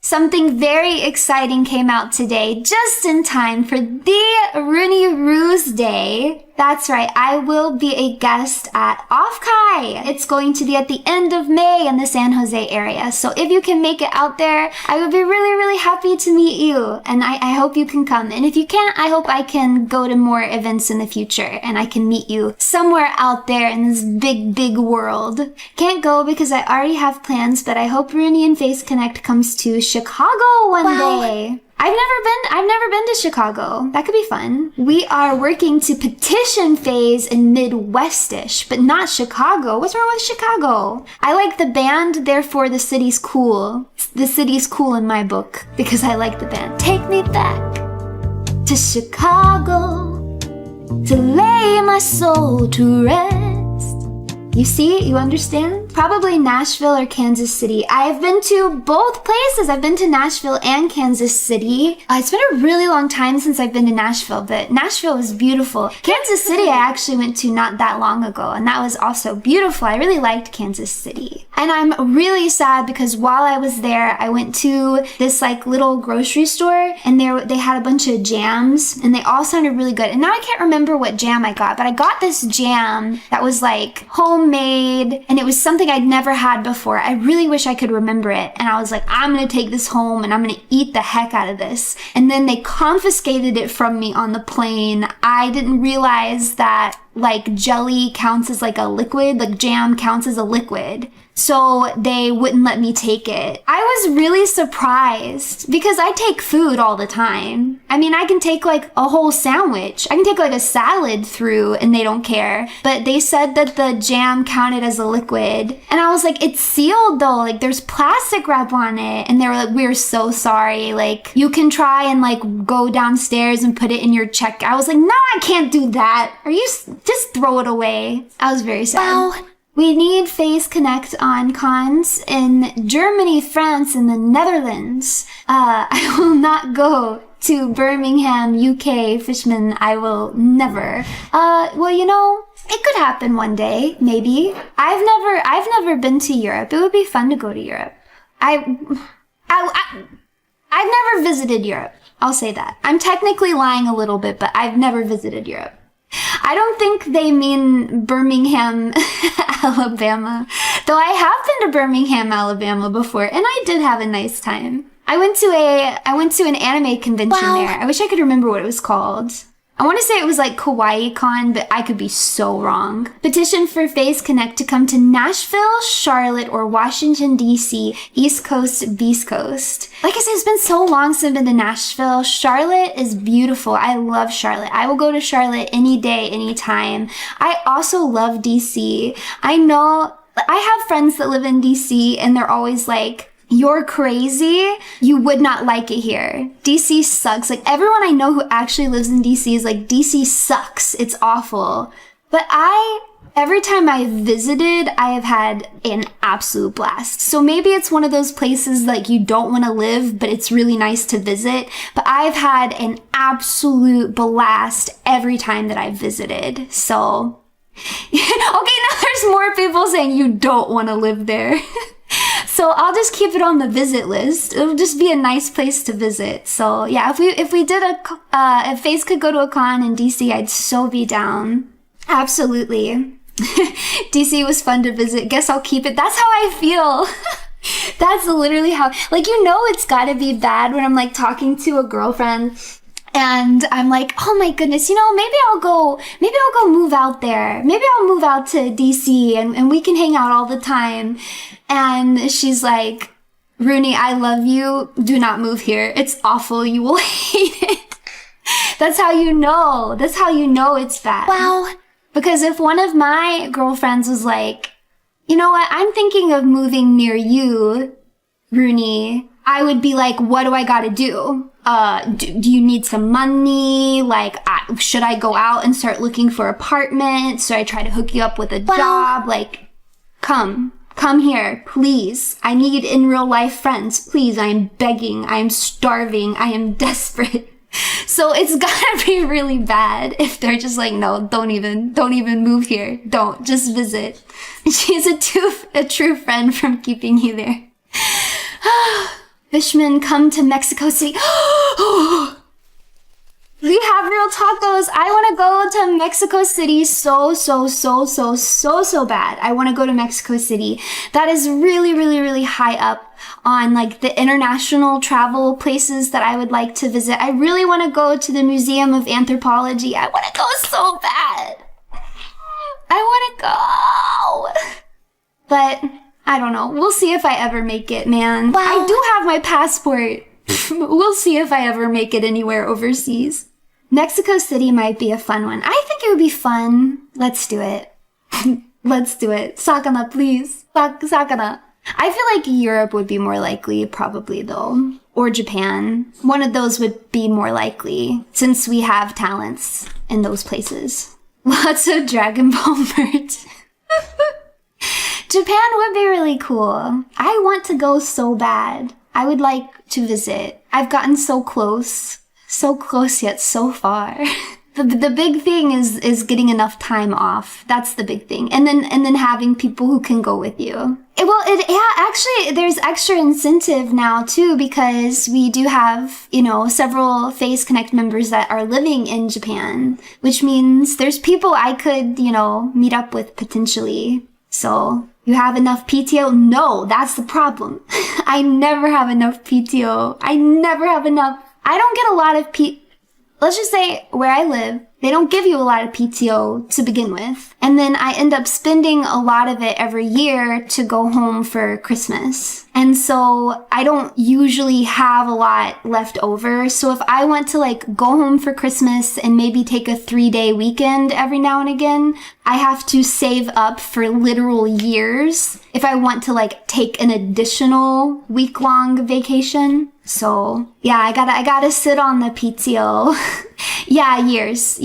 Something very exciting came out today, just in time for the Runie Ruse Day. That's right, I will be a guest at Offkai. It's going to be at the end of May in the San Jose area. So if you can make it out there, I would be really, really happy to meet you. And I hope you can come. And if you can't, I hope I can go to more events in the future and I can meet you somewhere out there in this big, big world. Can't go because I already have plans, but I hope Runie and Face Connect comes to Chicago one day. I've never been to Chicago. That could be fun. We are working to petition Phase in Midwestish, but not Chicago. What's wrong with Chicago? I like the band, therefore the city's cool. The city's cool in my book because I like the band. Take me back to Chicago to lay my soul to rest. You see? You understand? Probably Nashville or Kansas City. I've been to both places. I've been to Nashville and Kansas City. It's been a really long time since I've been to Nashville, but Nashville was beautiful. Kansas City I actually went to not that long ago, and that was also beautiful. I really liked Kansas City. And I'm really sad because while I was there, I went to this like little grocery store, and they had a bunch of jams, and they all sounded really good. And now I can't remember what jam I got, but I got this jam that was like homemade, and it was something I'd never had before. I really wish I could remember it. And I was like, I'm gonna take this home and I'm gonna eat the heck out of this. And then they confiscated it from me on the plane. I didn't realize that like jelly counts as like a liquid, like jam counts as a liquid. So they wouldn't let me take it. I was really surprised because I take food all the time. I mean, I can take like a whole sandwich. I can take like a salad through and they don't care. But they said that the jam counted as a liquid. And I was like, it's sealed though. Like there's plastic wrap on it. And they were like, we're so sorry. Like you can try and like go downstairs and put it in your check. I was like, no, I can't do that. Just throw it away. I was very sad. Wow. We need Face Connect on cons in Germany, France, and the Netherlands. I will not go to Birmingham, UK, Fishman. I will never. Well, you know, it could happen one day, maybe. I've never been to Europe. It would be fun to go to Europe. I've never visited Europe. I'll say that. I'm technically lying a little bit, but I've never visited Europe. I don't think they mean Birmingham, Alabama. Though I have been to Birmingham, Alabama before, and I did have a nice time. I went to an anime convention there. I wish I could remember what it was called. I want to say it was like Kawaii Con, but I could be so wrong. Petition for Face Connect to come to Nashville, Charlotte, or Washington, D.C., East Coast, Beast Coast. Like I said, it's been so long since I've been to Nashville. Charlotte is beautiful. I love Charlotte. I will go to Charlotte any day, anytime. I also love D.C. I know, I have friends that live in D.C. and they're always like, you're crazy. You would not like it here. DC sucks. Like everyone I know who actually lives in DC is like, DC sucks. It's awful. But every time I visited, I have had an absolute blast. So maybe it's one of those places like you don't want to live, but it's really nice to visit. But I've had an absolute blast every time that I've visited. So, okay, now there's more people saying you don't want to live there. So I'll just keep it on the visit list. It'll just be a nice place to visit. So yeah, if we did if Face could go to a con in DC, I'd so be down. Absolutely. DC was fun to visit. Guess I'll keep it. That's how I feel. That's literally how, like, you know, it's gotta be bad when I'm like talking to a girlfriend and I'm like, oh my goodness, you know, maybe I'll go move out there. Maybe I'll move out to DC and we can hang out all the time. And she's like, Runie, I love you. Do not move here. It's awful. You will hate it. That's how you know. That's how you know it's bad. Wow. Because if one of my girlfriends was like, you know what, I'm thinking of moving near you, Runie, I would be like, what do I gotta do? Do you need some money? Like, should I go out and start looking for apartments? Should I try to hook you up with a job? Like, come here, please. I need in real life friends. Please, I am begging. I am starving. I am desperate. So it's gotta be really bad if they're just like, no, don't even move here. Don't, just visit. She's a true friend from keeping you there. Fishmen come to Mexico City. We have real tacos. I want to go to Mexico City so bad. I want to go to Mexico City. That is really high up on like the international travel places that I would like to visit. I really want to go to the Museum of Anthropology. I want to go so bad. I want to go. But I don't know. We'll see if I ever make it, man. Wow. I do have my passport. We'll see if I ever make it anywhere overseas. Mexico City might be a fun one. I think it would be fun. Let's do it. Let's do it. Sakana, please. Sakana. I feel like Europe would be more likely, probably, though. Or Japan. One of those would be more likely, since we have talents in those places. Lots of Dragon Ball merch. Japan would be really cool. I want to go so bad. I would like to visit. I've gotten so close. So close yet so far. The big thing is getting enough time off. That's the big thing. And then having people who can go with you. Actually, there's extra incentive now too, because we do have, several Phase Connect members that are living in Japan, which means there's people I could, meet up with potentially. So you have enough PTO? No, that's the problem. I never have enough PTO. I never have enough. I don't get a lot of let's just say where I live, they don't give you a lot of PTO to begin with. And then I end up spending a lot of it every year to go home for Christmas. And so I don't usually have a lot left over. So if I want to go home for Christmas and maybe take a 3-day weekend every now and again, I have to save up for literal years if I want to take an additional week-long vacation. So yeah, I gotta sit on the PTO. Years.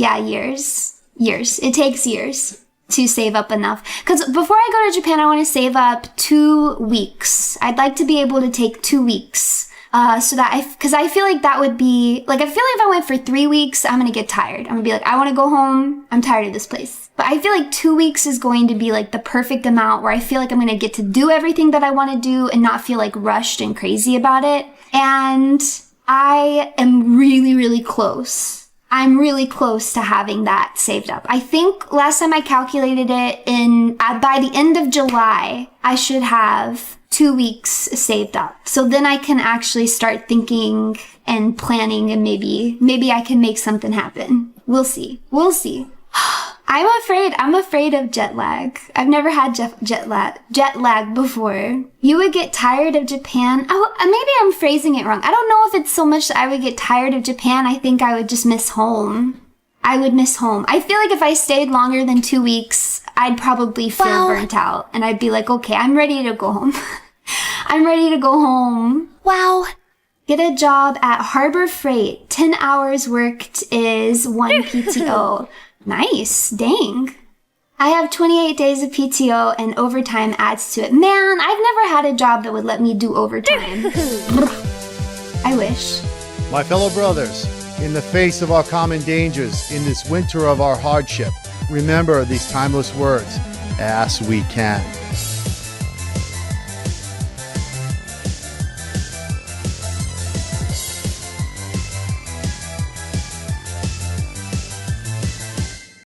It takes years to save up enough. Because before I go to Japan, I want to save up 2 weeks. I'd like to be able to take 2 weeks. Because I feel like that would be, I feel like if I went for 3 weeks, I'm going to get tired. I'm going to be I want to go home. I'm tired of this place. But I feel like 2 weeks is going to be the perfect amount where I feel like I'm going to get to do everything that I want to do and not feel rushed and crazy about it. And I am really close. I'm really close to having that saved up. I think last time I calculated it by the end of July, I should have 2 weeks saved up. So then I can actually start thinking and planning, and maybe I can make something happen. We'll see. I'm afraid of jet lag. I've never had jet lag before. You would get tired of Japan. Maybe I'm phrasing it wrong. I don't know if it's so much that I would get tired of Japan. I think I would just miss home. I would miss home. I feel like if I stayed longer than 2 weeks, I'd probably feel burnt out. And I'd be okay, I'm ready to go home. I'm ready to go home. Wow. Get a job at Harbor Freight. 10 hours worked is 1 PTO. Nice. Dang. I have 28 days of PTO and overtime adds to it. Man, I've never had a job that would let me do overtime. I wish. My fellow brothers, in the face of our common dangers, in this winter of our hardship, remember these timeless words, as we can.